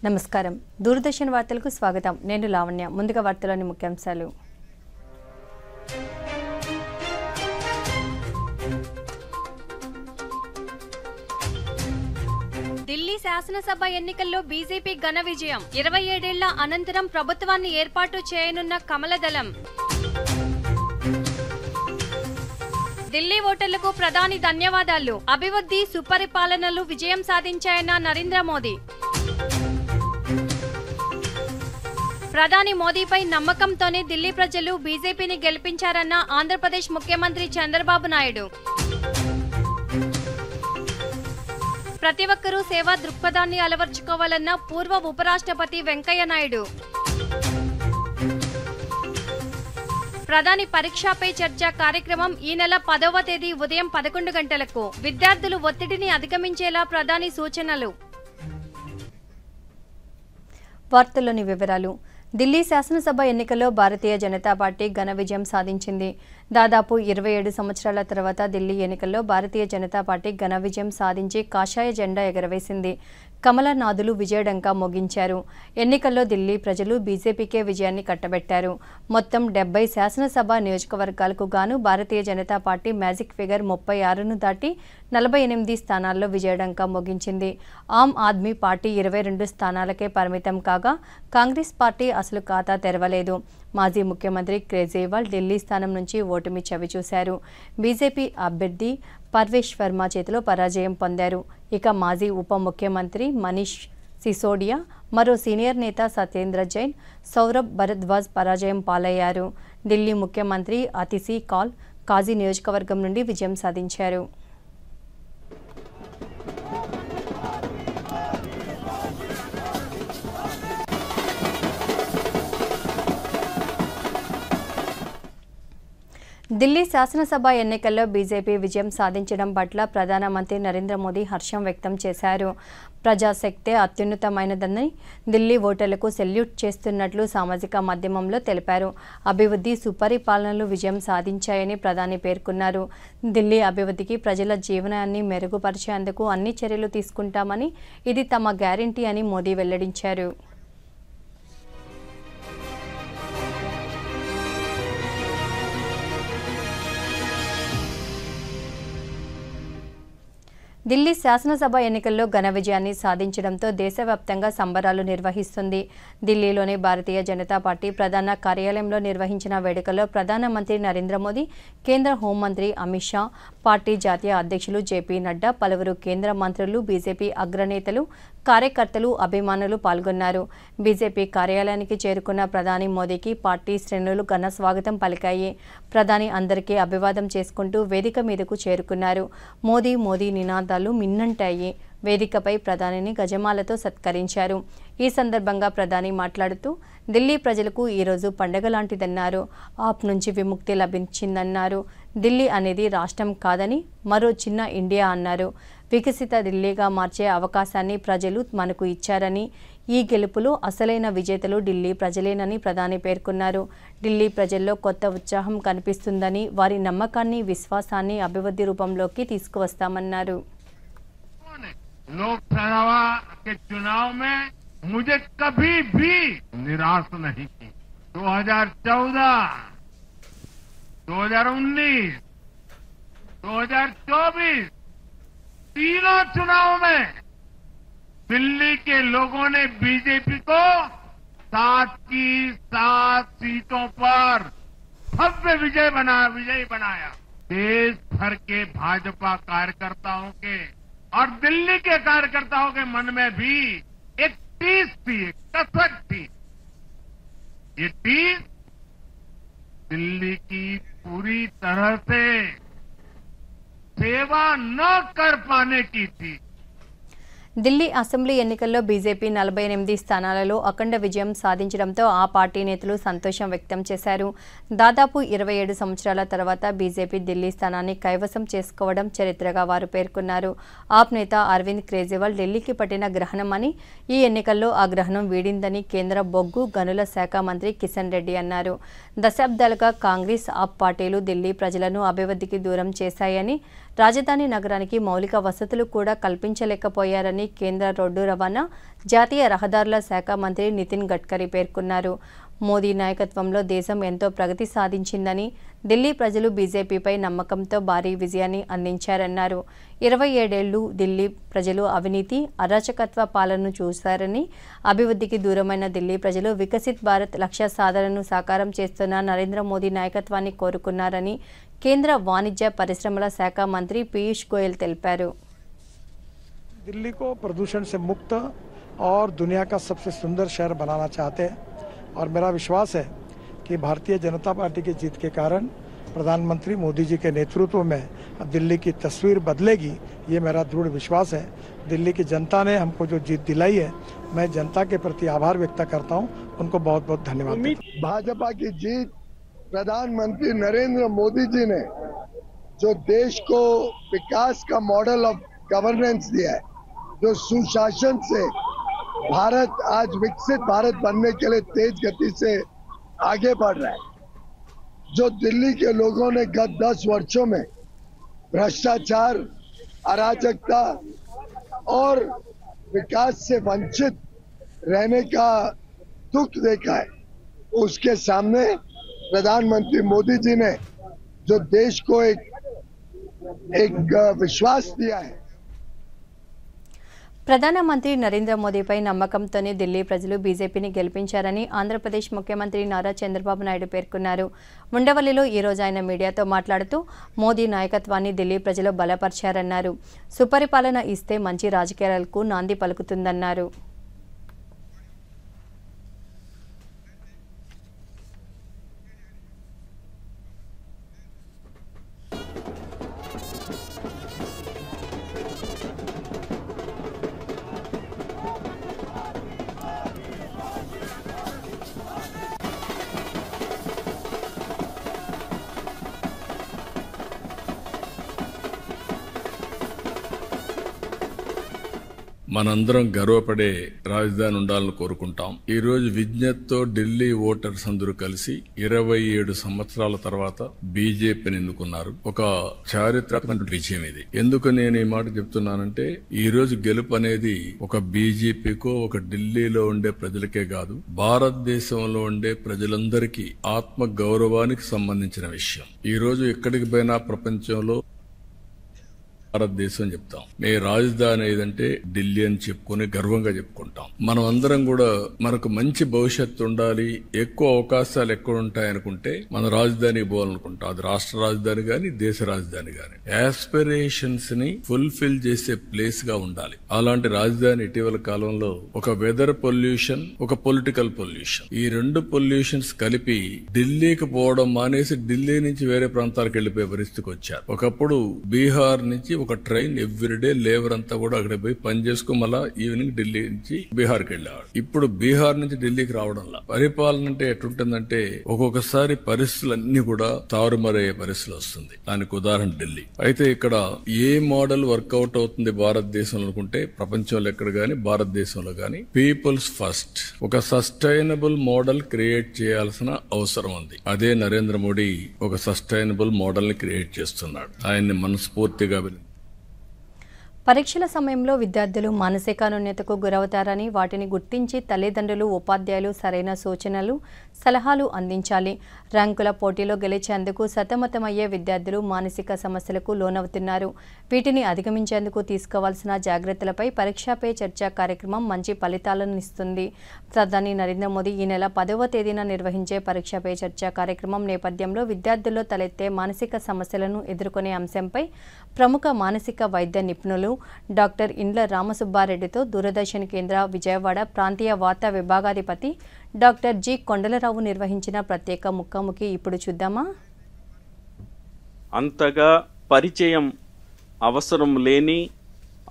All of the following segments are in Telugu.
నమస్కారం దూరదర్శన్ వార్తలకు స్వాగతం నేను లావణ్య ముందుగా వార్తలోని ముఖ్యాంశాలు ఢిల్లీ శాసనసభ ఎన్నికల్లో బీజేపీ ఘన విజయం 27 ఏళ్ల అనంతరం ప్రభుత్వాన్ని ఏర్పాటు చేయనున్న కమలదళం ఢిల్లీ ఓటర్లకు ప్రధాని ధన్యవాదాలు అభివృద్ధి సుపరిపాలనలు విజయం సాధించాయన్న నరేంద్ర మోదీ ప్రధాని మోదీపై నమ్మకంతోనే ఢిల్లీ ప్రజలు బీజేపీని గెలిపించారన్న ఆంధ్రప్రదేశ్ ముఖ్యమంత్రి చంద్రబాబు నాయుడు ప్రతి ఒక్కరూ సేవా దృక్పథాన్ని అలవర్చుకోవాలన్న పూర్వ ఉపరాష్ట్రపతి వెంకయ్య నాయుడు ప్రధాని పరీక్షపై చర్చ కార్యక్రమం ఈ నెల 10వ తేదీ ఉదయం 11 గంటలకు విద్యార్థులు ఒత్తిడిని అధిగమించేలా ప్రధాని సూచనలు వార్తల్లోని వివరాలు ఢిల్లీ శాసనసభ ఎన్నికల్లో భారతీయ జనతా పార్టీ ఘన విజయం సాధించింది. దాదాపు 27 సంవత్సరాల తర్వాత ఢిల్లీ ఎన్నికల్లో భారతీయ జనతా పార్టీ ఘన విజయం సాధించి కాషాయ జెండా ఎగరవేసింది. కమలనాథులు విజయడంకా మోగించారు. ఎన్నికల్లో ఢిల్లీ ప్రజలు బీజేపీకే విజయాన్ని కట్టబెట్టారు. మొత్తం 70 శాసనసభ నియోజకవర్గాలకు గాను Bharatiya Janata party magic figure 36ను దాటి 48 స్థానాల్లో విజయడంకా మోగించింది. ఆమ్ ఆద్మీ పార్టీ 22 స్థానాలకే పరిమితం కాగా కాంగ్రెస్ పార్టీ అసలు ఖాతా తెరవలేదు. మాజీ ముఖ్యమంత్రి కేజ్రీవాల్ ఢిల్లీ స్థానం నుంచి ఓటమి చవిచూశారు. బీజేపీ అభ్యర్థి పర్వేష్ వర్మ చేతిలో పరాజయం పొందారు. ఇక మాజీ ఉప ముఖ్యమంత్రి మనీష్ సిసోడియా, మరో సీనియర్ నేత సత్యేంద్ర జైన్, సౌరభ్ భరద్వాజ్ పరాజయం పాలయ్యారు. ఢిల్లీ ముఖ్యమంత్రి అతిశీ కాల్ కాజీ నియోజకవర్గం నుండి విజయం సాధించారు. ఢిల్లీ శాసనసభ ఎన్నికల్లో బీజేపీ విజయం సాధించడం పట్ల ప్రధానమంత్రి నరేంద్ర మోదీ హర్షం వ్యక్తం చేశారు. ప్రజాశక్తే అత్యున్నతమైనదని ఢిల్లీ ఓటర్లకు సెల్యూట్ చేస్తున్నట్లు సామాజిక మాధ్యమంలో తెలిపారు. అభివృద్ధి సుపరిపాలనలు విజయం సాధించాయని ప్రధాని పేర్కొన్నారు. ఢిల్లీ అభివృద్ధికి ప్రజల జీవనాన్ని మెరుగుపరిచేందుకు అన్ని చర్యలు తీసుకుంటామని, ఇది తమ గ్యారంటీ అని మోదీ వెల్లడించారు. ఢిల్లీ శాసనసభ ఎన్నికల్లో ఘన విజయాన్ని సాధించడంతో దేశవ్యాప్తంగా సంబరాలు నిర్వహిస్తుంది. ఢిల్లీలోని భారతీయ జనతా పార్టీ ప్రధాన కార్యాలయంలో నిర్వహించిన వేడుకల్లో ప్రధానమంత్రి నరేంద్ర మోదీ, కేంద్ర హోంమంత్రి అమిత్ షా, పార్టీ జాతీయ అధ్యక్షులు జేపీ నడ్డా, పలువురు కేంద్ర మంత్రులు, బీజేపీ అగ్రనేతలు, కార్యకర్తలు, అభిమానులు పాల్గొన్నారు. బీజేపీ కార్యాలయానికి చేరుకున్న ప్రధాని మోదీకి పార్టీ శ్రేణులు ఘన స్వాగతం పలికాయి. ప్రధాని అందరికీ అభివాదం చేసుకుంటూ వేదిక మీదకు చేరుకున్నారు. మోదీ మోదీ నినాదాలు మిన్నంటాయి. వేదికపై ప్రధానిని గజమాలతో సత్కరించారు. ఈ సందర్భంగా ప్రధాని మాట్లాడుతూ ఢిల్లీ ప్రజలకు ఈరోజు పండగ లాంటిదన్నారు. ఆప్ నుంచి విముక్తి లభించిందన్నారు. ఢిల్లీ అనేది రాష్ట్రం కాదని, మరో చిన్న ఇండియా అన్నారు. వికసిత ఢిల్లీగా మార్చే అవకాశాన్ని ప్రజలు మనకు ఇచ్చారని, ఈ గెలుపులో అసలైన విజేతలు ఢిల్లీ ప్రజలేనని ప్రధాని పేర్కొన్నారు. ఢిల్లీ ప్రజల్లో కొత్త ఉత్సాహం కనిపిస్తుందని, వారి నమ్మకాన్ని, విశ్వాసాన్ని అభివృద్ధి రూపంలోకి తీసుకువస్తామన్నారు. लोकसभा के चुनाव में मुझे कभी भी निराश नहीं की। 2014, 2019, 2024 तीनों चुनाव में दिल्ली के लोगों ने बीजेपी को 7 की 7 सीटों पर भव्य विजयी बनाया। देश भर के भाजपा कार्यकर्ताओं के और दिल्ली के कार्यकर्ताओं के मन में भी एक टीस थी, एक कसक थी। ये टीस दिल्ली की पूरी तरह से सेवा न कर पाने की थी। ఢిల్లీ అసెంబ్లీ ఎన్నికల్లో బీజేపీ 48 స్థానాలలో అఖండ విజయం సాధించడంతో ఆ పార్టీ నేతలు సంతోషం వ్యక్తం చేశారు. దాదాపు 27 సంవత్సరాల తర్వాత బీజేపీ ఢిల్లీ స్థానాన్ని కైవసం చేసుకోవడం చరిత్రగా వారు పేర్కొన్నారు. ఆప్ నేత అరవింద్ కేజ్రీవాల్ ఢిల్లీకి పట్టిన గ్రహణమని, ఈ ఎన్నికల్లో ఆ గ్రహణం వీడిందని కేంద్ర బొగ్గు గనుల శాఖ మంత్రి కిషన్ రెడ్డి అన్నారు. దశాబ్దాలుగా కాంగ్రెస్, ఆప్ పార్టీలు ఢిల్లీ ప్రజలను అభివృద్ధికి దూరం చేశాయని, రాజధాని నగరానికి మౌలిక వసతులు కూడా కల్పించలేకపోయారని కేంద్ర రోడ్డు రవాణా, జాతీయ రహదారుల శాఖ మంత్రి నితిన్ గడ్కరీ పేర్కొన్నారు. మోదీ నాయకత్వంలో దేశం ఎంతో ప్రగతి సాధించిందని, ఢిల్లీ ప్రజలు బీజేపీపై నమ్మకంతో భారీ విజయాన్ని అందించారన్నారు. 27 ఏళ్లు ఢిల్లీ ప్రజలు అవినీతి, అరాచకత్వ పాలనను చూశారని, అభివృద్ధికి దూరమైన ఢిల్లీ ప్రజలు వికసిత్ భారత్ లక్ష్య సాధనను సాకారం చేస్తున్న నరేంద్ర మోదీ నాయకత్వాన్ని కోరుకున్నారని కేంద్ర వాణిజ్య పరిశ్రమల శాఖ మంత్రి పీయూష్ గోయల్ తెలిపారు. दिल्ली को प्रदूषण से मुक्त और दुनिया का सबसे सुंदर शहर बनाना चाहते हैं और मेरा विश्वास है कि भारतीय जनता पार्टी की जीत के कारण प्रधानमंत्री मोदी जी के नेतृत्व में अब दिल्ली की तस्वीर बदलेगी, ये मेरा दृढ़ विश्वास है. दिल्ली की जनता ने हमको जो जीत दिलाई है, मैं जनता के प्रति आभार व्यक्त करता हूँ. उनको बहुत बहुत धन्यवाद. भाजपा की जीत, प्रधानमंत्री नरेंद्र मोदी जी ने जो देश को विकास का मॉडल ऑफ गवर्नेंस दिया है, जो सुशासन से भारत आज विकसित भारत बनने के लिए तेज गति से आगे बढ़ रहा है, जो दिल्ली के लोगों ने गत 10 वर्षों में भ्रष्टाचार, अराजकता और विकास से वंचित रहने का दुख देखा है, उसके सामने प्रधानमंत्री मोदी जी ने जो देश को एक विश्वास दिया है. ప్రధానమంత్రి నరేంద్ర మోదీపై నమ్మకంతోనే ఢిల్లీ ప్రజలు బీజేపీని గెలిపించారని ఆంధ్రప్రదేశ్ ముఖ్యమంత్రి నారా చంద్రబాబు నాయుడు పేర్కొన్నారు. ఉండవల్లిలో ఈ రోజు ఆయన మీడియాతో మాట్లాడుతూ మోదీ నాయకత్వాన్ని ఢిల్లీ ప్రజలు బలపరిచారన్నారు. సుపరిపాలన ఇస్తే మంచి రాజకీయాలకు నాంది పలుకుతుందన్నారు. మనందరం గర్వపడే రాజధాని ఉండాలని కోరుకుంటాం. ఈ రోజు విజ్ఞతతో ఢిల్లీ ఓటర్స్ అందరూ కలిసి 27 సంవత్సరాల తర్వాత బీజేపీని ఎన్నుకున్నారు. ఒక చారిత్రాత్మక విజయం ఇది. ఎందుకు నేను ఈ మాట చెప్తున్నానంటే, ఈ రోజు గెలుపు అనేది ఒక బీజేపీకో ఒక ఢిల్లీలో ఉండే ప్రజలకే కాదు, భారతదేశంలో ఉండే ప్రజలందరికీ ఆత్మ గౌరవానికి సంబంధించిన విషయం. ఈ రోజు ఎక్కడికి పోయినా ప్రపంచంలో భారతదేశం చెప్తాం. మీ రాజధాని ఏదంటే ఢిల్లీ అని చెప్పుకుని గర్వంగా చెప్పుకుంటాం. మనం అందరం కూడా మనకు మంచి భవిష్యత్తు ఉండాలి, ఎక్కువ అవకాశాలు ఎక్కడ ఉంటాయనుకుంటే మన రాజధాని పోవాలనుకుంటాం. అది రాష్ట్ర రాజధాని గాని దేశ రాజధాని గాని యాస్పిరేషన్స్ ని ఫుల్ఫిల్ చేసే ప్లేస్ గా ఉండాలి. అలాంటి రాజధాని ఇటీవల కాలంలో ఒక వెదర్ పొల్యూషన్, ఒక పొలిటికల్ పొల్యూషన్, ఈ రెండు పొల్యూషన్స్ కలిపి ఢిల్లీకి పోవడం మానేసి ఢిల్లీ నుంచి వేరే ప్రాంతాలకు వెళ్లిపోయే పరిస్థితికి వచ్చారు. ఒకప్పుడు బీహార్ నుంచి ఒక ట్రైన్ ఎవ్రీడే లేబర్ అంతా కూడా అక్కడ పోయి పని చేసుకుని మళ్ళా ఈవినింగ్ ఢిల్లీ నుంచి బీహార్కి వెళ్ళేవాడు. ఇప్పుడు బీహార్ నుంచి ఢిల్లీకి రావడంలా పరిపాలన అంటే ఎట్లుంటుందంటే ఒక్కొక్కసారి పరిస్థితులన్నీ కూడా తారుమారయ్యే పరిస్థితులు వస్తుంది. దానికి ఉదాహరణ ఢిల్లీ. అయితే ఇక్కడ ఏ మోడల్ వర్కౌట్ అవుతుంది భారతదేశంలో అనుకుంటే, ప్రపంచంలో ఎక్కడ గానీ భారతదేశంలో గానీ పీపుల్స్ ఫస్ట్ ఒక సస్టైనబుల్ మోడల్ క్రియేట్ చేయాల్సిన అవసరం ఉంది. అదే నరేంద్ర మోడీ ఒక సస్టైనబుల్ మోడల్ ని క్రియేట్ చేస్తున్నాడు. ఆయన్ని మనస్ఫూర్తిగా పరీక్షల సమయంలో విద్యార్థులు మానసికానున్యతకు గురవుతారని, వాటిని గుర్తించి తల్లిదండ్రులు, ఉపాధ్యాయులు సరైన సూచనలు, సలహాలు అందించాలి. ర్యాంకుల పోటీలో గెలిచేందుకు సతమతమయ్యే విద్యార్థులు మానసిక సమస్యలకు లోనవుతున్నారు. వీటిని అధిగమించేందుకు తీసుకోవాల్సిన జాగ్రత్తలపై పరీక్షా పే చర్చ కార్యక్రమం మంచి ఫలితాలను ఇస్తుంది. ప్రధాని నరేంద్ర మోదీ ఈ నెల 10వ తేదీన నిర్వహించే పరీక్షా పే చర్చ కార్యక్రమం నేపథ్యంలో విద్యార్థుల్లో తలెత్తే మానసిక సమస్యలను ఎదుర్కొనే అంశంపై ప్రముఖ మానసిక వైద్య నిపుణులు డాక్టర్ ఇండ్ల రామసుబ్బారెడ్డితో దూరదర్శన్ కేంద్ర విజయవాడ ప్రాంతీయ వార్తా విభాగాధిపతి డాక్టర్ జి కొండలరావు నిర్వహించిన ప్రత్యేక ముఖాముఖి ఇప్పుడు చూద్దామా. అంతగా పరిచయం అవసరం లేని,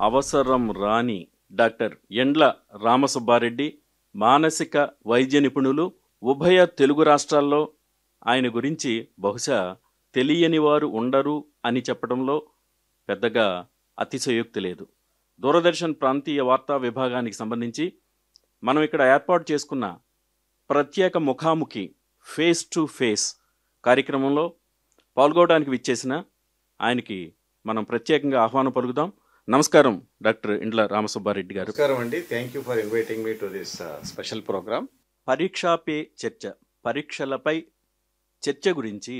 అవసరం రాని డాక్టర్ ఎండ్ల రామసుబ్బారెడ్డి మానసిక వైద్య నిపుణులు. ఉభయ తెలుగు రాష్ట్రాల్లో ఆయన గురించి బహుశా తెలియని వారు ఉండరు అని చెప్పడంలో పెద్దగా అతిశయోక్తి లేదు. దూరదర్శన్ ప్రాంతీయ వార్తా విభాగానికి సంబంధించి మనం ఇక్కడ ఏర్పాటు చేసుకున్న ప్రత్యేక ముఖాముఖి ఫేస్ టు ఫేస్ కార్యక్రమంలో పాల్గొనడానికి విచ్చేసిన ఆయనకి మనం ప్రత్యేకంగా ఆహ్వానం పలుకుదాం. నమస్కారం డాక్టర్ ఇండ్ల రామసుబ్బారెడ్డి గారు. నమస్కారం అండి. Thank you for inviting me to this special programme. Pariksha Pe Charcha, పరీక్షలపై చర్చ గురించి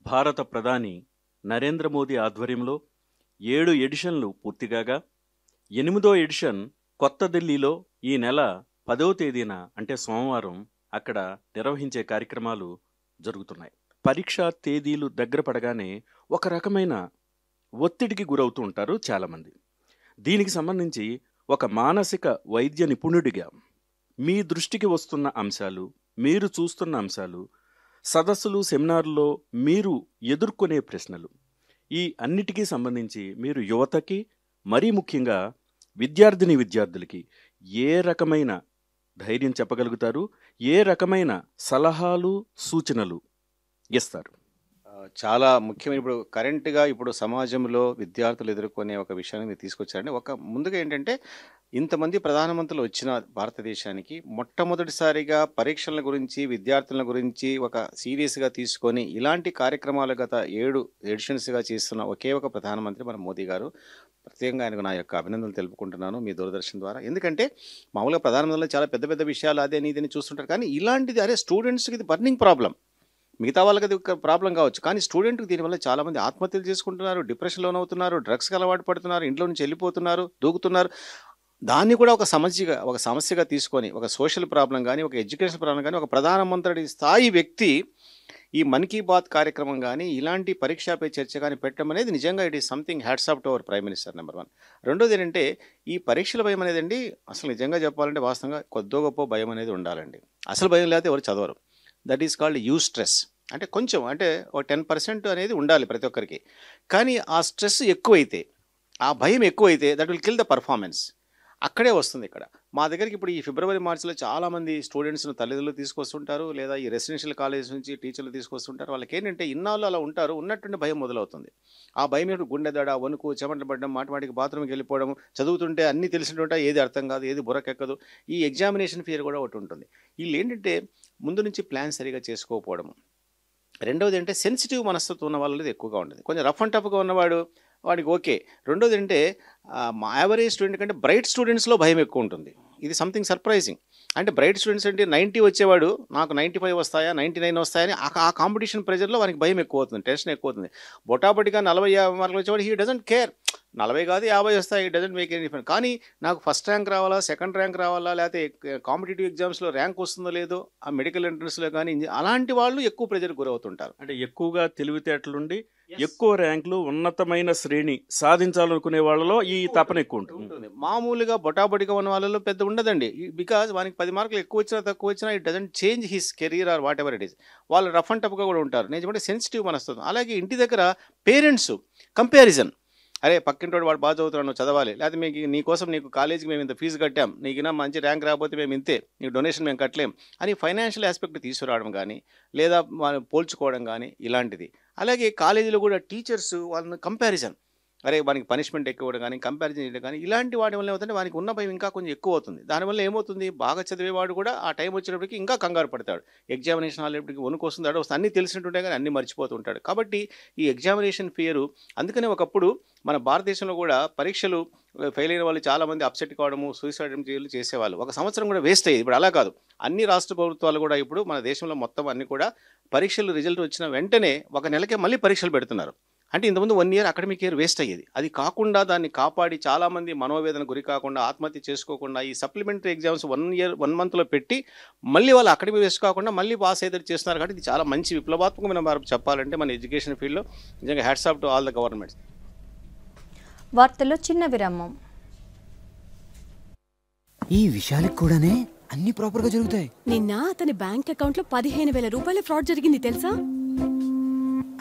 భారత ప్రధాని నరేంద్ర మోదీ ఆధ్వర్యంలో 7 ఎడిషన్లు పూర్తిగాగా 8వ ఎడిషన్ కొత్త ఢిల్లీలో ఈ నెల 10వ తేదీన అంటే సోమవారం అక్కడ నిర్వహించే కార్యక్రమాలు జరుగుతున్నాయి. పరీక్షా తేదీలు దగ్గర పడగానే ఒక రకమైన ఒత్తిడికి గురవుతూ ఉంటారు చాలామంది. దీనికి సంబంధించి ఒక మానసిక వైద్య నిపుణుడిగా మీ దృష్టికి వస్తున్న అంశాలు, మీరు చూస్తున్న అంశాలు, సదస్సులు సెమినార్లో మీరు ఎదుర్కొనే ప్రశ్నలు, ఈ అన్నిటికీ సంబంధించి మీరు యువతకి, మరీ ముఖ్యంగా విద్యార్థులకి ఏ రకమైన ధైర్యం చెప్పగలుగుతారు, ఏ రకమైన సలహాలు సూచనలు ఇస్తారు? చాలా ముఖ్యమైన ఇప్పుడు కరెంట్గా ఇప్పుడు సమాజంలో విద్యార్థులు ఎదుర్కొనే ఒక విషయాన్ని మీరు తీసుకొచ్చారండి. ముందుగా ఏంటంటే ఇంతమంది ప్రధానమంత్రులు వచ్చిన భారతదేశానికి మొట్టమొదటిసారిగా పరీక్షల గురించి, విద్యార్థుల గురించి ఒక సీరియస్గా తీసుకొని ఇలాంటి కార్యక్రమాలు గత 7 ఎడిషన్స్గా చేస్తున్న ఒకే ఒక ప్రధానమంత్రి మన మోదీ గారు. ప్రత్యేకంగా ఆయనకు నా యొక్క అభినందనలు తెలుపుకుంటున్నాను మీ దూరదర్శన్ ద్వారా. ఎందుకంటే మామూలుగా ప్రధానమంత్రులు చాలా పెద్ద పెద్ద విషయాలు అదే ఇదని చూస్తుంటారు, కానీ ఇలాంటిది స్టూడెంట్స్కి ఇది బర్నింగ్ ప్రాబ్లం. మిగతా వాళ్ళకి అది ఒక ప్రాబ్లం కావచ్చు, కానీ స్టూడెంట్కి దీనివల్ల చాలామంది ఆత్మహత్యలు చేసుకుంటున్నారు, డిప్రెషన్లో అవుతున్నారు, డ్రగ్స్కి అలవాటు పడుతున్నారు, ఇంట్లో నుంచి వెళ్ళిపోతున్నారు, దూకుతున్నారు. దాన్ని కూడా ఒక సమస్యగా తీసుకొని ఒక సోషల్ ప్రాబ్లం కానీ, ఒక ఎడ్యుకేషన్ ప్రాబ్లం కానీ, ఒక ప్రధానమంత్రి స్థాయి వ్యక్తి ఈ మన్ కీ బాత్ కార్యక్రమం కానీ, ఇలాంటి పరీక్షపై చర్చ కానీ పెట్టడం అనేది నిజంగా it is something hats off to our prime minister. Number 1. రెండోది ఏంటంటే ఈ పరీక్షల భయం అనేది అండి, అసలు నిజంగా చెప్పాలంటే వాస్తవంగా కొద్దో గొప్ప భయం అనేది ఉండాలండి. అసలు భయం లేకపోతే ఎవరు చదవరు. That is called eustress. అంటే కొంచెం ఒక 10% అనేది ఉండాలి ప్రతి ఒక్కరికి. కానీ ఆ స్ట్రెస్ ఎక్కువైతే, ఆ భయం ఎక్కువైతే that will kill the performance. అక్కడే వస్తుంది ఇక్కడ. మా దగ్గరికి ఇప్పుడు ఈ ఫిబ్రవరి మార్చిలో చాలామంది స్టూడెంట్స్ను తల్లిదండ్రులు తీసుకొస్తుంటారు, లేదా ఈ రెసిడెన్షియల్ కాలేజ్ నుంచి టీచర్లు తీసుకొస్తుంటారు. వాళ్ళకి ఏంటంటే ఇన్నాళ్ళు అలా ఉంటారు, ఉన్నట్టుండి భయం మొదలవుతుంది. ఆ భయం ఏంటంటే గుండె దడ, వణుకు, చెమటలు పడడం, మాటికి బాత్రూమ్కి వెళ్ళిపోవడం, చదువుతుంటే అన్నీ తెలిసినట్టు ఏది అర్థం కాదు, ఏది బుర్రకెక్కదు. ఈ ఎగ్జామినేషన్ ఫియర్ కూడా ఒకటి ఉంటుంది. వీళ్ళు ఏంటంటే ముందు నుంచి ప్లాన్ సరిగా చేసుకోకపోవడం. రెండవది అంటే సెన్సిటివ్ మనస్తత్వం ఉన్న వాళ్ళది ఎక్కువగా ఉంటుంది. కొంచెం రఫ్ అండ్ టఫ్గా ఉన్నవాడు వాడికి ఓకే. రెండోది అంటే యావరేజ్ స్టూడెంట్ కంటే బ్రైట్ స్టూడెంట్స్లో భయం ఎక్కువ ఉంటుంది. ఇది సంథింగ్ సర్ప్రైజింగ్. అంటే బ్రైట్ స్టూడెంట్స్ అంటే 90 వచ్చేవాడు నాకు 95 వస్తాయా, 99 వస్తాయని ఆ కాంపిటీషన్ ప్రెజర్లో వానికి భయం ఎక్కువ అవుతుంది, టెన్షన్ ఎక్కువ అవుతుంది. బొటాబొటిగా 40 మార్కులు వచ్చేవాడు హీ డజంట్ కేర్. 40 కాదు 50 వస్తాయి, it doesn't make any difference. కానీ నాకు ఫస్ట్ ర్యాంక్ రావాలా, సెకండ్ ర్యాంక్ రావాలా, లేకపోతే కాంపిటేటివ్ ఎగ్జామ్స్లో ర్యాంక్ వస్తుందో లేదో, ఆ మెడికల్ ఎంట్రన్స్లో కానీ, అలాంటి వాళ్ళు ఎక్కువ ప్రెజర్ గురవుతుంటారు. అంటే ఎక్కువగా తెలివితేటలుండి ఎక్కువ ర్యాంకులు, ఉన్నతమైన శ్రేణి సాధించాలనుకునే వాళ్ళలో ఈ తపన ఎక్కువ ఉంటుంది. మామూలుగా బొటాబొటిగా ఉన్న వాళ్ళలో పెద్ద ఉండదండి. బికాజ్ వానికి 10 మార్కులు ఎక్కువ వచ్చినా తక్కువ వచ్చినా it doesn't change his career or what ever it is. వాళ్ళు రఫ్ అండ్ టఫ్గా కూడా ఉంటారు. నేను చెప్పంటే సెన్సిటివ్ మనస్తుంది. అలాగే ఇంటి దగ్గర పేరెంట్స్ కంపారిజన్, అరే పక్కింటోడు వాడు బాగా చదువుతున్నాడు, నువ్వు చదవాలి, లేకపోతే నీకోసం నీకు కాలేజీకి మేము ఇంత ఫీజు కట్టాం, నీకు మంచి ర్యాంక్ రాకపోతే మేము ఇంతే, నీకు డొనేషన్ మేము కట్టలేం అని ఫైనాన్షియల్ ఆస్పెక్ట్ తీసుకురావడం కానీ, లేదా పోల్చుకోవడం కానీ ఇలాంటిది. అలాగే కాలేజీలో కూడా టీచర్స్ వాళ్ళని కంపారిజన్, అరే వానికి పనిష్మెంట్ ఎక్కువ కానీ, కంపారిజన్ చేయడం కానీ, ఇలాంటి వాటి వల్ల ఏమవుతుందంటే వానికి ఉన్న భయం ఇంకా కొంచెం ఎక్కువ అవుతుంది. దానివల్ల ఏమవుతుంది, బాగా చదివేవాడు కూడా ఆ టైం వచ్చేటప్పటికి ఇంకా కంగారు పడతాడు. ఎగ్జామినేషన్ హాల్కి వణుకు వస్తుంది, అన్నీ తెలిసినట్టుంటే కానీ అన్నీ మర్చిపోతుంటాడు. కాబట్టి ఈ ఎగ్జామినేషన్ ఫియరు, అందుకనే ఒకప్పుడు మన భారతదేశంలో కూడా పరీక్షలు ఫెయిల్ అయిన వాళ్ళు చాలామంది అప్సెట్ కావడము, సూసైడ్ చేసేవాళ్ళు. ఒక సంవత్సరం కూడా వేస్ట్ అయ్యేది. ఇప్పుడు అలా కాదు. అన్ని రాష్ట్ర ప్రభుత్వాలు కూడా ఇప్పుడు మన దేశంలో మొత్తం అన్ని కూడా పరీక్షలు రిజల్ట్ వచ్చిన వెంటనే 1 నెలకే మళ్ళీ పరీక్షలు పెడుతున్నారు. అంటే ఇంతకుముందు 1 ఇయర్ అకాడమిక్ ఇయర్ వేస్ట్ అయ్యేది. అది కాకుండా దాన్ని కాపాడి చాలామంది మనోవేదన గురి కాకుండా, ఆత్మహత్య చేసుకోకుండా ఈ సప్లిమెంటరీ ఎగ్జామ్స్ 1 మంత్లో పెట్టి మళ్ళీ వాళ్ళు అకాడమిక్ వేస్ట్ కాకుండా మళ్ళీ పాస్ అయితే చేస్తున్నారు. కాబట్టి ఇది చాలా మంచి విప్లవాత్మకమైన మార్పు చెప్పాలంటే మన ఎడ్యుకేషన్ ఫీల్డ్లో. నిజంగా hats off to all the governments. వార్తల్లో చిన్న విరామం. ఈ విషయాలకు కూడానే అన్ని ప్రాపర్ గా జరుగుతాయి. నిన్న అతని బ్యాంక్ అకౌంట్ లో 15,000 రూపాయల ఫ్రాడ్ జరిగింది తెలుసా?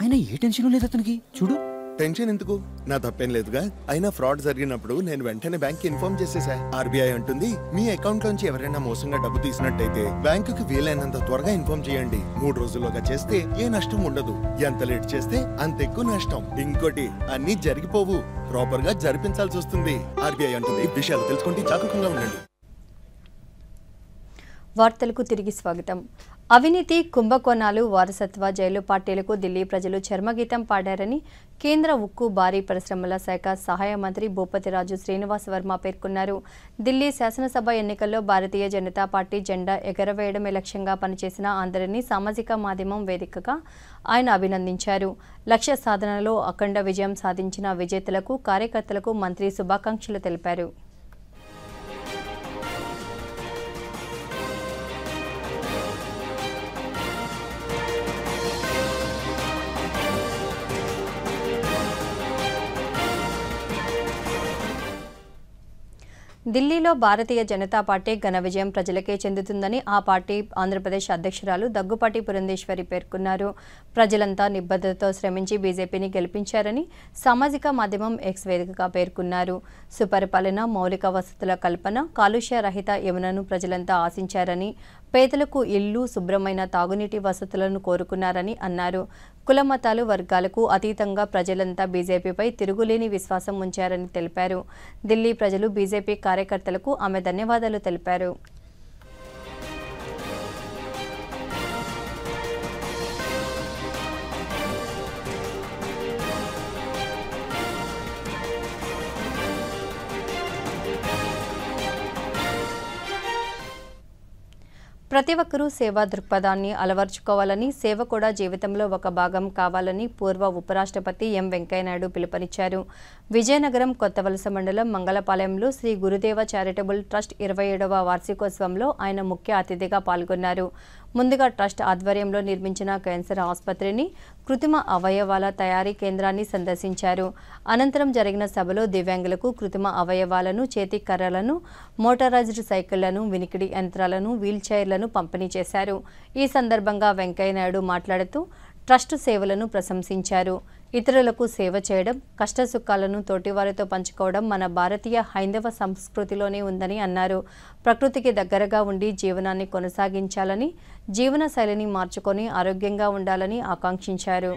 అయినా ఏ టెన్షన్ లేదు అతనికి. చూడు, టెన్షన్ ఎందుకు, నా తప్పేం లేదుగా. అయినా ఫ్రాడ్ జరిగినప్పుడు నేను వెంటనే బ్యాంక్ ఇన్ఫార్మ్ చేసేసా. ఆర్బీఐ అంటుంది, మీ అకౌంట్ లోంచి ఎవరైనా మోసంగా డబ్బు తీసినట్టయితే బ్యాంకుకి వీలైనంత త్వరగా ఇన్ఫార్మ్ చేయండి. 3 రోజుల్లోగా చేస్తే ఏ నష్టం ఉండదు, ఎంత లేట్ చేస్తే అంత ఎక్కువ నష్టం. ఇంకోటి, అన్ని జరిగిపోవు, ప్రాపర్ గా జరిపించాల్సి వస్తుంది. ఆర్బీఐ అంటుంది, విషయాలు తెలుసుకుంటే జాగరూకంగా ఉండండి. వార్తలకు తిరిగి స్వాగతం. అవినీతి కుంభకోణాలు వారసత్వ జైలు పార్టీలకు ఢిల్లీ ప్రజలు చర్మగీతం పాడారని కేంద్ర ఉక్కు భారీ పరిశ్రమల శాఖ సహాయ మంత్రి భూపతిరాజు శ్రీనివాస్ వర్మ పేర్కొన్నారు. ఢిల్లీ శాసనసభ ఎన్నికల్లో భారతీయ జనతా పార్టీ జెండా ఎగరవేయడమే లక్ష్యంగా పనిచేసిన అందరినీ సామాజిక మాధ్యమం వేదికగా ఆయన అభినందించారు. లక్ష్య సాధనలో అఖండ విజయం సాధించిన విజేతలకు కార్యకర్తలకు మంత్రి శుభాకాంక్షలు తెలిపారు. ఢిల్లీలో భారతీయ జనతా పార్టీ ఘన విజయం ప్రజలకే చెందుతుందని ఆ పార్టీ ఆంధ్రప్రదేశ్ అధ్యక్షురాలు దగ్గుపాటి పురంధేశ్వరి పేర్కొన్నారు. ప్రజలంతా నిబద్ధతతో శ్రమించి బీజేపీని గెలిపించారని సామాజిక మాధ్యమం ఎక్స్ వేదికగా పేర్కొన్నారు. సుపరిపాలన, మౌలిక వసతుల కల్పన, కాలుష్య రహిత యమునను ప్రజలంతా ఆశించారని, పేదలకు ఇళ్లు, శుభ్రమైన తాగునీటి వసతులను కోరుకున్నారని అన్నారు. కుల మతాలు వర్గాలకు అతీతంగా ప్రజలంతా బీజేపీపై తిరుగులేని విశ్వాసం ఉంచారని తెలిపారు. ఢిల్లీ ప్రజలు బీజేపీ కార్యకర్తలకు ఆమె ధన్యవాదాలు తెలిపారు. ప్రతి ఒక్కరూ సేవా దృక్పథాన్ని అలవర్చుకోవాలని, సేవ కూడా జీవితంలో ఒక భాగం కావాలని పూర్వ ఉపరాష్ట్రపతి ఎం వెంకయ్యనాయుడు పిలుపునిచ్చారు. విజయనగరం కొత్తవలస మండలం మంగళపాలెంలో శ్రీ గురుదేవ చారిటబుల్ ట్రస్ట్ 27వ వార్షికోత్సవంలో ఆయన ముఖ్య అతిథిగా పాల్గొన్నారు. ముందుగా ట్రస్ట్ ఆధ్వర్యంలో నిర్మించిన క్యాన్సర్ ఆసుపత్రిని, కృత్రిమ అవయవాల తయారీ కేంద్రాన్ని సందర్శించారు. అనంతరం జరిగిన సభలో దివ్యాంగులకు కృత్రిమ అవయవాలను, చేతి కర్రలను, మోటారైజ్డ్ సైకిళ్లను, వినికిడి యంత్రాలను, వీల్చైర్లను పంపిణీ చేశారు. ఈ సందర్భంగా వెంకయ్యనాయుడు మాట్లాడుతూ ట్రస్ట్ సేవలను ప్రశంసించారు. ఇతరులకు సేవ చేయడం, కష్టసుఖాలను తోటివారితో పంచుకోవడం మన భారతీయ హైందవ సంస్కృతిలోనే ఉందని అన్నారు. ప్రకృతికి దగ్గరగా ఉండి జీవనాన్ని కొనసాగించాలని, జీవన శైలిని మార్చుకొని ఆరోగ్యంగా ఉండాలని ఆకాంక్షించారు.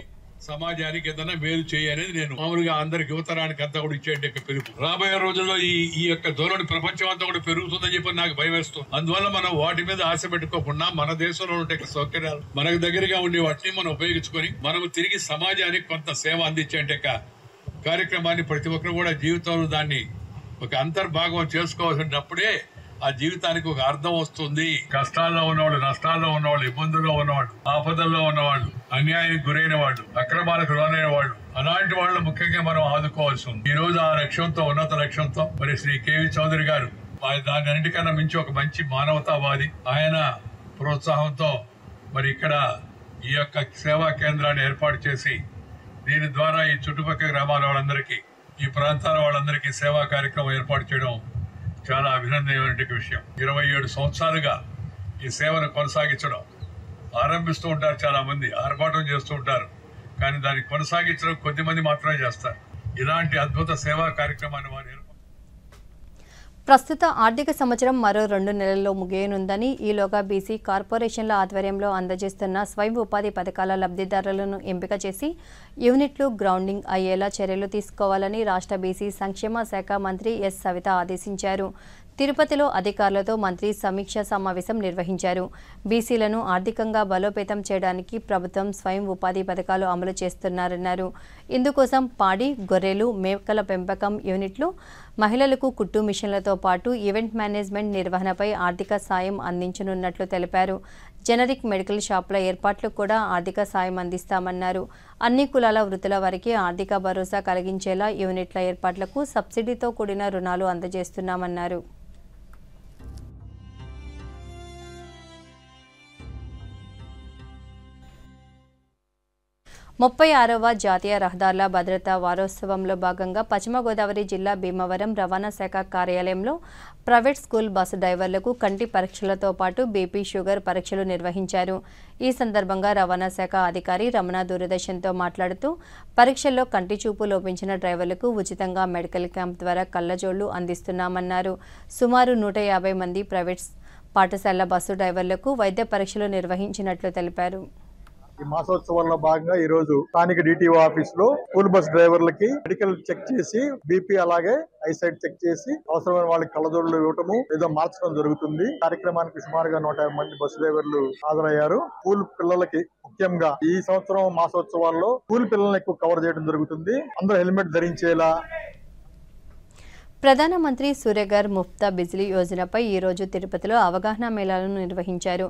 సమాజానికి ఏదైనా మేలు చేయాలని నేను మామూలుగా అందరికి యువతరానికి అంతా కూడా ఇచ్చే పిలుపు. రాబోయే రోజుల్లో ఈ యొక్క ధోరణి ప్రపంచం అంతా కూడా పెరుగుతుందని చెప్పి నాకు భయం వేస్తుంది. అందువల్ల మనం వాటి మీద ఆశ పెట్టుకోకుండా మన దేశంలో ఉండే సౌకర్యాలు మనకు దగ్గరగా ఉండే వాటిని మనం ఉపయోగించుకొని మనం తిరిగి సమాజానికి కొంత సేవ అందించే కార్యక్రమాన్ని ప్రతి ఒక్కరు కూడా జీవితంలో దాన్ని ఒక అంతర్భాగం చేసుకోవాల్సినప్పుడే ఆ జీవితానికి ఒక అర్థం వస్తుంది. కష్టాల్లో ఉన్నవాళ్ళు, నష్టాల్లో ఉన్నవాళ్ళు, ఇబ్బందుల్లో ఉన్నవాళ్ళు, ఆపదల్లో ఉన్నవాళ్ళు, అన్యాయానికి గురైన వాళ్ళు, అక్రమాలకు లోనైన వాళ్ళు, అలాంటి వాళ్ళు ముఖ్యంగా మనం ఆదుకోవాల్సి ఉంది. ఈ రోజు ఆ లక్ష్యంతో, ఉన్నత లక్ష్యంతో మరి శ్రీ కేవి చౌదరి గారు దాని అన్నిటికన్నా మించి ఒక మంచి మానవతావాది. ఆయన ప్రోత్సాహంతో మరి ఇక్కడ ఈ యొక్క సేవా కేంద్రాన్ని ఏర్పాటు చేసి దీని ద్వారా ఈ చుట్టుపక్కల గ్రామాల వాళ్ళందరికీ, ఈ ప్రాంతాల వాళ్ళందరికీ సేవా కార్యక్రమం ఏర్పాటు చేయడం చాలా అభినందనీయమైన విషయం. 27 సంవత్సరాలుగా ఈ సేవను కొనసాగించడం, ఆరంభిస్తూ ఉంటారు చాలా మంది, ఆర్భాటం చేస్తూ ఉంటారు, కానీ దాన్ని కొనసాగించడం కొద్దిమంది మాత్రమే చేస్తారు. ఇలాంటి అద్భుత సేవా కార్యక్రమాన్ని వారు ప్రస్తుత ఆర్థిక సంవత్సరం మరో 2 నెలల్లో ముగియనుందని, ఈలోగా బీసీ కార్పొరేషన్ల ఆధ్వర్యంలో అందజేస్తున్న స్వయం ఉపాధి పథకాల లబ్ధిదారులను ఎంపిక చేసి యూనిట్లు గ్రౌండింగ్ అయ్యేలా చర్యలు తీసుకోవాలని రాష్ట్ర బీసీ సంక్షేమ శాఖ మంత్రి ఎస్ సవిత ఆదేశించారు. తిరుపతిలో అధికారులతో మంత్రి సమీక్ష సమావేశం నిర్వహించారు. బీసీలను ఆర్థికంగా బలోపేతం చేయడానికి ప్రభుత్వం స్వయం ఉపాధి పథకాలు అమలు చేస్తున్నారన్నారు. ఇందుకోసం పాడి, గొర్రెలు, మేకల పెంపకం యూనిట్లు, మహిళలకు కుట్టు మిషన్లతో పాటు ఈవెంట్ మేనేజ్మెంట్ నిర్వహణపై ఆర్థిక సాయం అందించనున్నట్లు తెలిపారు. జనరిక్ మెడికల్ షాపుల ఏర్పాట్లకు కూడా ఆర్థిక సాయం అందిస్తామన్నారు. అన్ని కులాల వృత్తుల వారికి ఆర్థిక భరోసా కలిగించేలా యూనిట్ల ఏర్పాట్లకు సబ్సిడీతో కూడిన రుణాలు అందజేస్తున్నామన్నారు. 36వ జాతీయ రహదారుల భద్రతా వారోత్సవంలో భాగంగా పశ్చిమ గోదావరి జిల్లా భీమవరం రవాణా శాఖ కార్యాలయంలో ప్రైవేట్ స్కూల్ బస్సు డ్రైవర్లకు కంటి పరీక్షలతో పాటు బీపీ, షుగర్ పరీక్షలు నిర్వహించారు. ఈ సందర్భంగా రవాణా శాఖ అధికారి రమణ దూరదర్శన్తో మాట్లాడుతూ పరీక్షల్లో కంటి చూపు లోపించిన డ్రైవర్లకు ఉచితంగా మెడికల్ క్యాంప్ ద్వారా కళ్లజోళ్లు అందిస్తున్నామన్నారు. సుమారు 150 మంది ప్రైవేట్ పాఠశాల బస్సు డ్రైవర్లకు వైద్య పరీక్షలు నిర్వహించినట్లు తెలిపారు. ఈ మాసోత్సవాల్లో భాగంగా ఈ రోజు స్థానిక డిటిఓ ఆఫీస్ లో స్కూల్ బస్ డ్రైవర్లకి మెడికల్ చెక్ చేసి బీపీ అలాగే ఐసైట్ చెక్ చేసి అవసరమైన వాళ్ళకి కళ్ళజోడులు ఇవ్వటము లేదా మార్చడం జరుగుతుంది. కార్యక్రమానికి సుమారుగా 150 మంది బస్ డ్రైవర్లు హాజరయ్యారు. స్కూల్ పిల్లలకి ముఖ్యంగా ఈ సంవత్సరం మాసోత్సవాల్లో స్కూల్ పిల్లల్ని ఎక్కువ కవర్ చేయడం జరుగుతుంది. అందరూ హెల్మెట్ ధరించేలా. ప్రధానమంత్రి సూర్యఘర్ ముఫ్తా బిజిలీ యోజనపై ఈరోజు తిరుపతిలో అవగాహన మేళాలను నిర్వహించారు.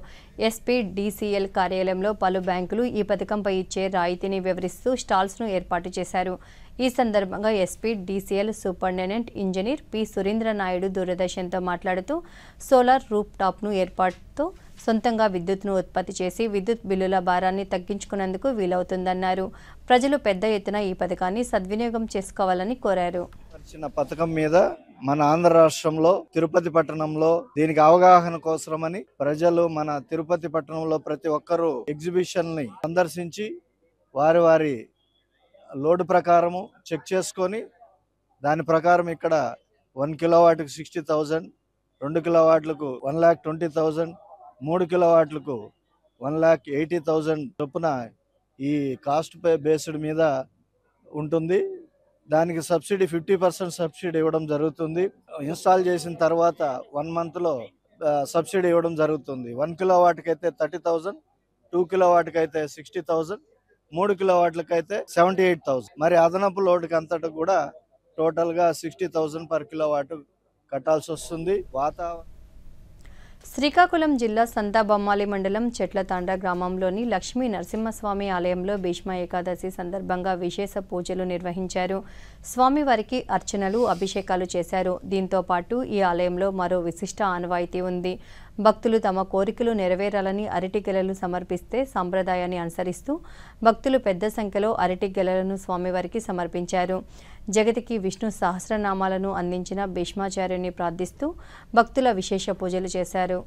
ఎస్పీ డీసీఎల్ కార్యాలయంలో పలు బ్యాంకులు ఈ పథకంపై ఇచ్చే రాయితీని వివరిస్తూ స్టాల్స్ను ఏర్పాటు చేశారు. ఈ సందర్భంగా SP DCL superintendent engineer P Surendra Naidu దూరదర్శన్తో మాట్లాడుతూ సోలార్ రూఫ్ టాప్ను ఏర్పాటుతో సొంతంగా విద్యుత్ను ఉత్పత్తి చేసి విద్యుత్ బిల్లుల భారాన్ని తగ్గించుకునేందుకు వీలవుతుందన్నారు. ప్రజలు పెద్ద ఎత్తున ఈ పథకాన్ని సద్వినియోగం చేసుకోవాలని కోరారు. పథకం మీద మన ఆంధ్ర రాష్ట్రంలో తిరుపతి పట్టణంలో దీనికి అవగాహన కోసమని ప్రజలు మన తిరుపతి పట్టణంలో ప్రతి ఒక్కరూ ఎగ్జిబిషన్ ని సందర్శించి వారి లోడ్ ప్రకారము చెక్ చేసుకొని దాని ప్రకారం ఇక్కడ 1 కిలోవాట్కు 60,000, 2 కిలోవాట్లకు 1,20,000, 3 కిలోవాట్లకు 1,80,000 చొప్పున ఈ కాస్ట్ బేస్డ్ మీద ఉంటుంది. దానికి సబ్సిడీ 50% సబ్సిడీ ఇవ్వడం జరుగుతుంది. ఇన్స్టాల్ చేసిన తర్వాత 1 మంత్లో సబ్సిడీ ఇవ్వడం జరుగుతుంది. 1 కిలోవాట్కి అయితే 30,000, 2 కిలోవాట్కి అయితే 60,000, 3 కిలోవాట్లకి అయితే 78,000. మరి అదనపు లోడ్కి అంతటా కూడా టోటల్గా 60,000 పర్ కిలోవాట్ కట్టాల్సి వస్తుంది. శ్రీకాకుళం జిల్లా సంతాబొమ్మాలి మండలం చెట్లతాండ గ్రామంలోని లక్ష్మీ నరసింహస్వామి ఆలయంలో భీష్మ ఏకాదశి సందర్భంగా విశేష పూజలు నిర్వహించారు. స్వామివారికి అర్చనలు, అభిషేకాలు చేశారు. దీంతో పాటు ఈ ఆలయంలో మరో విశిష్ట ఆనవాయితీ ఉంది. భక్తులు తమ కోరికలు నెరవేరాలని అరటి గెలలు సమర్పిస్తే సంప్రదాయాన్ని అనుసరిస్తూ భక్తులు పెద్ద సంఖ్యలో అరటి గెలలను స్వామివారికి సమర్పించారు. జగతికి విష్ణు సహస్రనామాలను అందించిన భీష్మాచార్యుని ప్రార్థిస్తూ భక్తుల విశేష పూజలు చేశారు.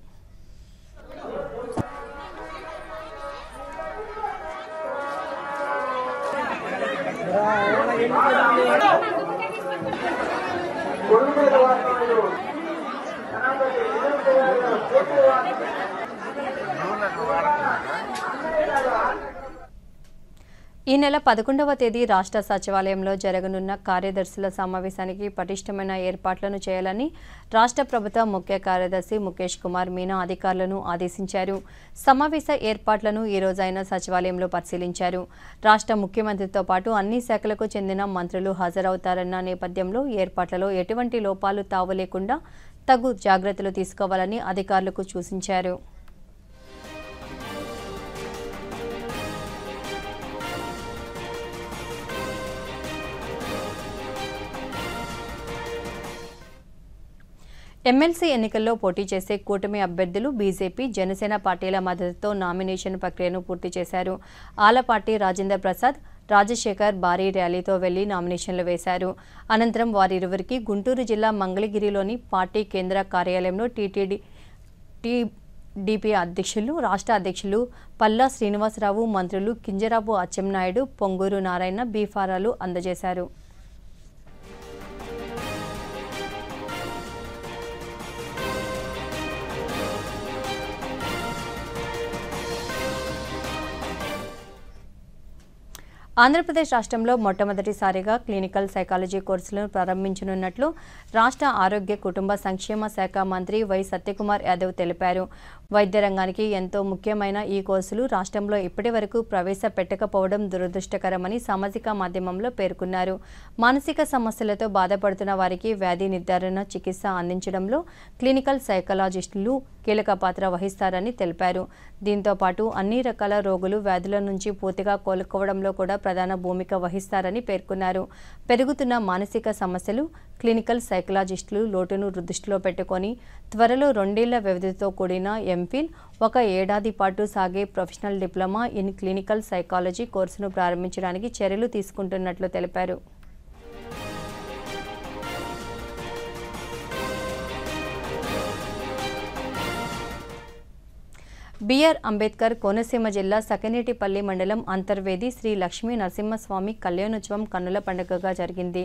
ఈ నెల 11వ తేదీ రాష్ట్ర సచివాలయంలో జరగనున్న కార్యదర్శుల సమావేశానికి పటిష్టమైన ఏర్పాట్లను చేయాలని రాష్ట్ర ప్రభుత్వ ముఖ్య కార్యదర్శి ముఖేష్ కుమార్ మీనా అధికారులను ఆదేశించారు. సమావేశ ఏర్పాట్లను ఈ రోజు ఆయన సచివాలయంలో పరిశీలించారు. రాష్ట్ర ముఖ్యమంత్రితో పాటు అన్ని శాఖలకు చెందిన మంత్రులు హాజరవుతారన్న నేపథ్యంలో ఏర్పాట్లలో ఎటువంటి లోపాలు తావులేకుండా తగు జాగ్రత్తలు తీసుకోవాలని అధికారులకు సూచించారు. ఎమ్మెల్సీ ఎన్నికల్లో పోటీ చేసే కూటమి అభ్యర్థులు బీజేపీ, జనసేన పార్టీల మద్దతుతో నామినేషన్ ప్రక్రియను పూర్తి చేశారు. ఆలపాటి రాజేందర్ ప్రసాద్, రాజశేఖర్ భారీ ర్యాలీతో వెళ్లి నామినేషన్లు వేశారు. అనంతరం వారిరువురికి గుంటూరు జిల్లా మంగళగిరిలోని పార్టీ కేంద్ర కార్యాలయంలో టీడీపీ అధ్యక్షులు, రాష్ట్ర అధ్యక్షులు పల్లా శ్రీనివాసరావు, మంత్రులు కింజరాపు అచ్చెన్నాయుడు, పొంగూరు నారాయణ బీఫారాలు అందజేశారు. ఆంధ్రప్రదేశ్ రాష్ట్రంలో మొట్టమొదటిసారిగా క్లినికల్ సైకాలజీ కోర్సులను ప్రారంభించనున్నట్లు రాష్ట్ర ఆరోగ్య కుటుంబ సంక్షేమ శాఖ మంత్రి వై సత్యకుమార్ యాదవ్ తెలిపారు. వైద్య రంగానికి ఎంతో ముఖ్యమైన ఈ కోర్సులు రాష్ట్రంలో ఇప్పటివరకు ప్రవేశపెట్టకపోవడం దురదృష్టకరమని సామాజిక మాధ్యమంలో పేర్కొన్నారు. మానసిక సమస్యలతో బాధపడుతున్న వారికి వ్యాధి నిర్ధారణ, చికిత్స అందించడంలో క్లినికల్ సైకాలజిస్టులు కీలక పాత్ర వహిస్తారని తెలిపారు. దీంతో పాటు అన్ని రకాల రోగులు వ్యాధుల నుంచి పూర్తిగా కోలుకోవడంలో కూడా ప్రధాన భూమిక వహిస్తారని పేర్కొన్నారు. పెరుగుతున్న మానసిక సమస్యలు, క్లినికల్ సైకాలజిస్టులు లోటును దృష్టిలో పెట్టుకొని త్వరలో 2 ఏళ్ల వ్యవధితో కూడిన ఎంఫిల్, 1 ఏడాది పాటు సాగే professional diploma in clinical psychology కోర్సును ప్రారంభించడానికి చర్యలు తీసుకుంటున్నట్లు తెలిపారు. బిఆర్ అంబేద్కర్ కోనసీమ జిల్లా సకనేటిపల్లి మండలం అంతర్వేది శ్రీ లక్ష్మీ నరసింహస్వామి కళ్యాణోత్సవం కన్నుల పండుగగా జరిగింది.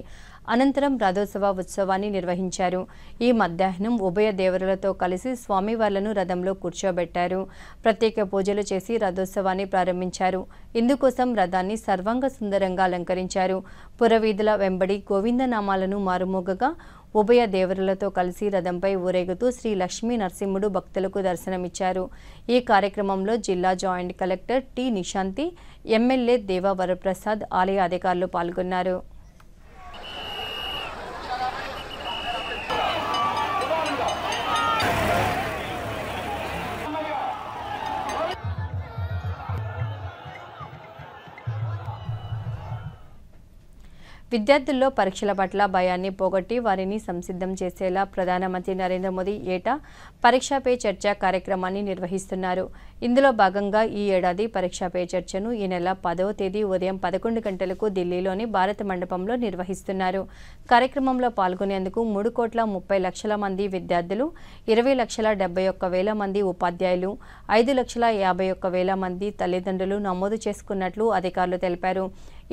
అనంతరం రథోత్సవ ఉత్సవాన్ని నిర్వహించారు. ఈ మధ్యాహ్నం ఉభయ దేవరులతో కలిసి స్వామివార్లను రథంలో కూర్చోబెట్టారు. ప్రత్యేక పూజలు చేసి రథోత్సవాన్ని ప్రారంభించారు. ఇందుకోసం రథాన్ని సర్వాంగ సుందరంగా అలంకరించారు. పురవీధుల వెంబడి గోవిందనామాలను మారుమోగగా ఉభయ దేవరులతో కలిసి రథంపై ఊరేగుతూ శ్రీ లక్ష్మీ నరసింహుడు భక్తులకు దర్శనమిచ్చారు. ఈ కార్యక్రమంలో జిల్లా joint collector T Nishanthi, MLA దేవా వరప్రసాద్, ఆలయ అధికారులు పాల్గొన్నారు. విద్యార్థుల్లో పరీక్షల పట్ల భయాన్ని పోగొట్టి వారిని సంసిద్ధం చేసేలా ప్రధానమంత్రి నరేంద్ర మోదీ ఏటా పరీక్షా పే చర్చ కార్యక్రమాన్ని నిర్వహిస్తున్నారు. ఇందులో భాగంగా ఈ ఏడాది పరీక్షా పే చర్చను ఈ నెల 10వ తేదీ ఉదయం 11 గంటలకు ఢిల్లీలోని భారత మండపంలో నిర్వహిస్తున్నారు. కార్యక్రమంలో పాల్గొనేందుకు 3,30,00,000 మంది విద్యార్థులు, 20,71,000 మంది ఉపాధ్యాయులు, 5,51,000 మంది తల్లిదండ్రులు నమోదు చేసుకున్నట్లు అధికారులు తెలిపారు.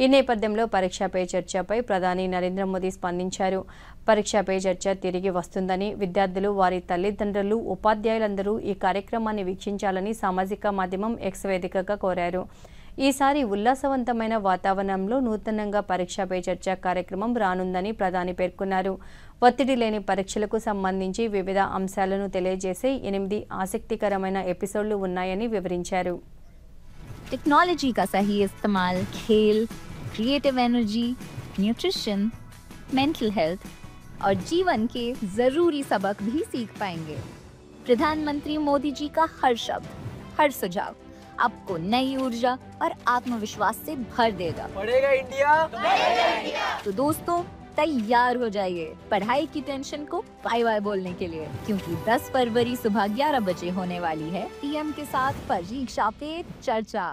ఈ నేపథ్యంలో పరీక్షా పే చర్చపై ప్రధాని నరేంద్ర మోదీ స్పందించారు. పరీక్షా పే చర్చ తిరిగి వస్తుందని, విద్యార్థులు, వారి తల్లిదండ్రులు, ఉపాధ్యాయులందరూ ఈ కార్యక్రమాన్ని వీక్షించాలని సామాజిక మాధ్యమం ఎక్స్ వేదికగా కోరారు. ఈసారి ఉల్లాసవంతమైన వాతావరణంలో నూతనంగా పరీక్షా పే చర్చ కార్యక్రమం రానుందని ప్రధాని పేర్కొన్నారు. ఒత్తిడి లేని పరీక్షలకు సంబంధించి వివిధ అంశాలను తెలియజేసే 8 ఆసక్తికరమైన ఎపిసోడ్లు ఉన్నాయని వివరించారు. टेक्नोलॉजी का सही इस्तेमाल, खेल, creative energy, nutrition, mental health और जीवन के जरूरी सबक भी सीख पाएंगे. प्रधानमंत्री मोदी जी का हर शब्द, हर सुझाव आपको नई ऊर्जा और आत्मविश्वास से भर देगा. पढ़ेगा इंडिया, तो दोस्तों तैयार हो जाइए पढ़ाई की टेंशन को बाय बाय बोलने के लिए, क्योंकि 10 फरवरी सुबह 11 बजे होने वाली है पीएम के साथ परीक्षा पे चर्चा.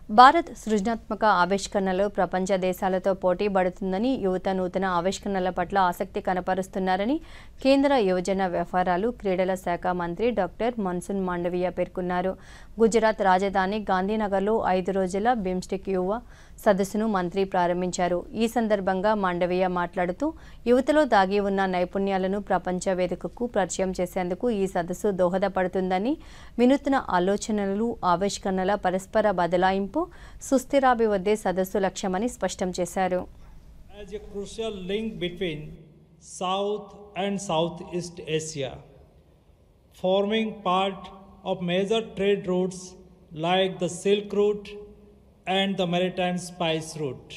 భారత్ సృజనాత్మక ఆవిష్కరణలో ప్రపంచ దేశాలతో పోటీ పడుతుందని, యువత నూతన ఆవిష్కరణల పట్ల ఆసక్తి కనపరుస్తున్నారని కేంద్ర యువజన వ్యవహారాలు, క్రీడల శాఖ మంత్రి డాక్టర్ మన్సుఖ్ మాండవీయ పేర్కొన్నారు. గుజరాత్ రాజధాని గాంధీనగర్లో 5 రోజుల బిమ్స్టెక్ యువ సదస్సును మంత్రి ప్రారంభించారు. ఈ సందర్భంగా మాండవీయ మాట్లాడుతూ, యువతలో దాగి ఉన్న నైపుణ్యాలను ప్రపంచ వేదికకు పరిచయం చేసేందుకు ఈ సదస్సు దోహదపడుతుందని, వినూత్న ఆలోచనలు, ఆవిష్కరణల పరస్పర బదలాయింపు, సుస్థిరాభివృద్ధి సదస్సు లక్ష్యమని స్పష్టం చేశారు. As a crucial link between South and Southeast Asia, forming part of major trade routes like the Silk Route and the Maritime Spice Route.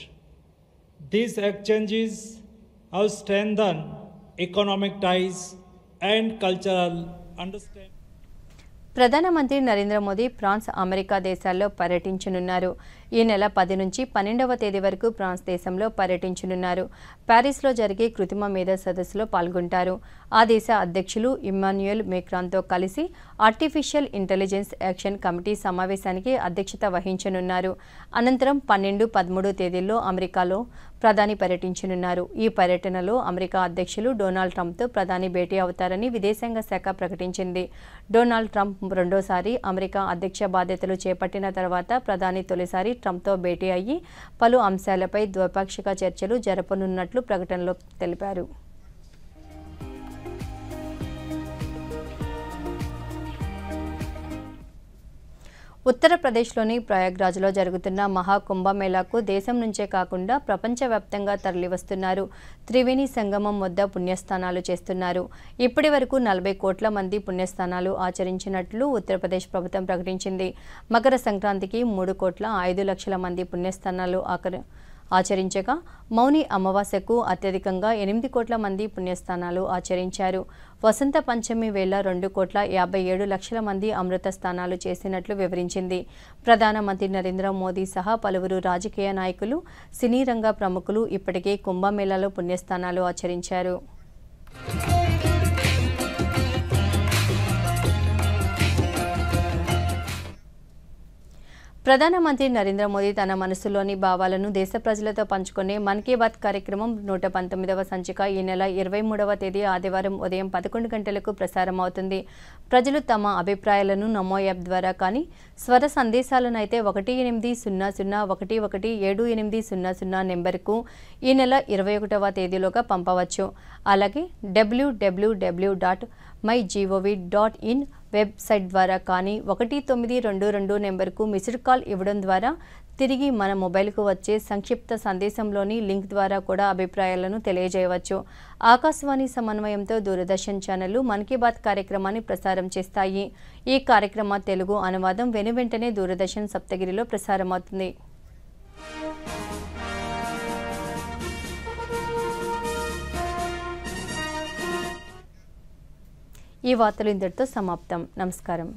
These exchanges have strengthened economic ties and cultural understanding. ప్రధానమంత్రి నరేంద్ర మోదీ ఫ్రాన్స్, అమెరికా దేశాల్లో పర్యటించనున్నారు. ఈ నెల 10 నుంచి 12వ తేదీ వరకు ఫ్రాన్స్ దేశంలో పర్యటించనున్నారు. ప్యారిస్లో జరిగే కృత్రిమ మేధ సదస్సులో పాల్గొంటారు. ఆ దేశ అధ్యక్షులు ఇమ్మాన్యుయల్ మేక్రాన్తో కలిసి ఆర్టిఫిషియల్ ఇంటెలిజెన్స్ యాక్షన్ కమిటీ సమావేశానికి అధ్యక్షత వహించనున్నారు. అనంతరం 12, 13 తేదీల్లో అమెరికాలో ప్రధాని పర్యటించనున్నారు. ఈ పర్యటనలో అమెరికా అధ్యక్షులు డొనాల్డ్ ట్రంప్తో ప్రధాని భేటీ అవుతారని విదేశాంగ శాఖ ప్రకటించింది. డొనాల్డ్ ట్రంప్ రెండోసారి అమెరికా అధ్యక్ష బాధ్యతలు చేపట్టిన తర్వాత ప్రధాని తొలిసారి ట్రంప్తో భేటీ అయ్యి పలు అంశాలపై ద్వైపాక్షిక చర్చలు జరపనున్నట్లు ప్రకటనలో తెలిపారు. ఉత్తరప్రదేశ్లోని ప్రయాగ్రాజ్లో జరుగుతున్న మహాకుంభమేళాకు దేశం నుంచే కాకుండా ప్రపంచవ్యాప్తంగా తరలివస్తున్నారు. త్రివేణి సంగమం వద్ద పుణ్యస్నానాలు చేస్తున్నారు. ఇప్పటి వరకు 40 కోట్ల మంది పుణ్యస్నానాలు ఆచరించినట్లు ఉత్తరప్రదేశ్ ప్రభుత్వం ప్రకటించింది. మకర సంక్రాంతికి 3,05,00,000 మంది పుణ్యస్నానాలు ఆచరించగా, మౌని అమావాస్యకు అత్యధికంగా 8 కోట్ల మంది పుణ్యస్నానాలు ఆచరించారు. వసంత పంచమి వేళ 2,57,00,000 మంది అమృత స్నానాలు చేసినట్లు వివరించింది. ప్రధానమంత్రి నరేంద్ర మోదీ సహా పలువురు రాజకీయ నాయకులు, సినీ రంగ ప్రముఖులు ఇప్పటికే కుంభమేళాలో పుణ్యస్నానాలు ఆచరించారు. ప్రధానమంత్రి నరేంద్ర మోదీ తన మనసులోని భావాలను దేశ ప్రజలతో పంచుకునే మన్ కీ బాత్ కార్యక్రమం 119వ సంచిక ఈ నెల 23వ తేదీ ఆదివారం ఉదయం 11 గంటలకు ప్రసారం అవుతుంది. ప్రజలు తమ అభిప్రాయాలను నమో యాప్ ద్వారా కానీ స్వర సందేశాలను అయితే 1800117800 నెంబర్కు ఈ నెల 21వ తేదీలోగా పంపవచ్చు. అలాగే www.mygov.in వెబ్సైట్ ద్వారా కానీ 1922 నెంబర్కు మిస్డ్ కాల్ ఇవ్వడం ద్వారా తిరిగి మన మొబైల్కు వచ్చే సంక్షిప్త సందేశంలోని లింక్ ద్వారా కూడా అభిప్రాయాలను తెలియజేయవచ్చు. ఆకాశవాణి సమన్వయంతో దూరదర్శన్ ఛానళ్లు మన్ కీ బాత్ కార్యక్రమాన్ని ప్రసారం చేస్తాయి. ఈ కార్యక్రమ తెలుగు అనువాదం వెనువెంటనే దూరదర్శన్ సప్తగిరిలో ప్రసారమవుతుంది. ఈ వార్తలు ఇంతటితో సమాప్తం. నమస్కారం.